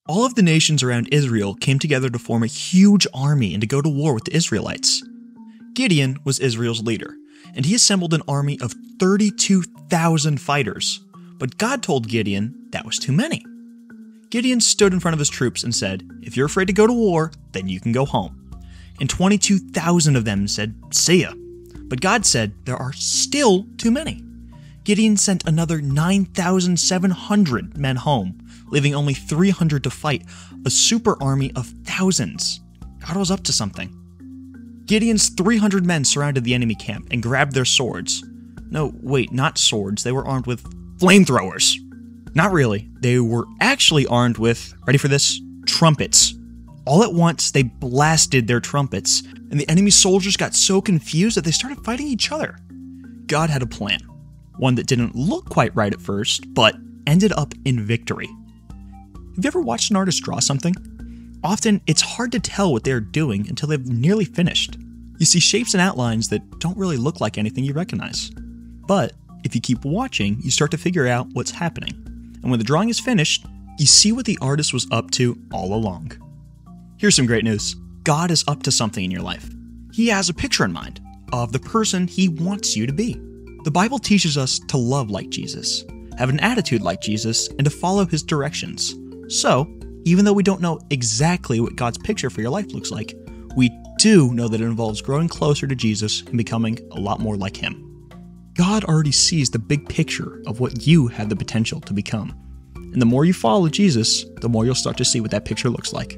All of the nations around Israel came together to form a huge army and to go to war with the Israelites. Gideon was Israel's leader, and he assembled an army of 32,000 fighters. But God told Gideon that was too many. Gideon stood in front of his troops and said, "If you're afraid to go to war, then you can go home." And 22,000 of them said, "See ya." But God said there are still too many. Gideon sent another 9,700 men home, leaving only 300 to fight, a super army of thousands. God was up to something. Gideon's 300 men surrounded the enemy camp and grabbed their swords. No, wait, not swords. They were armed with flamethrowers. Not really. They were actually armed with, ready for this, trumpets. All at once, they blasted their trumpets, and the enemy soldiers got so confused that they started fighting each other. God had a plan. One that didn't look quite right at first, but ended up in victory. Have you ever watched an artist draw something? Often, it's hard to tell what they're doing until they've nearly finished. You see shapes and outlines that don't really look like anything you recognize. But if you keep watching, you start to figure out what's happening. And when the drawing is finished, you see what the artist was up to all along. Here's some great news. God is up to something in your life. He has a picture in mind of the person He wants you to be. The Bible teaches us to love like Jesus, have an attitude like Jesus, and to follow His directions. So, even though we don't know exactly what God's picture for your life looks like, we do know that it involves growing closer to Jesus and becoming a lot more like Him. God already sees the big picture of what you have the potential to become. And the more you follow Jesus, the more you'll start to see what that picture looks like.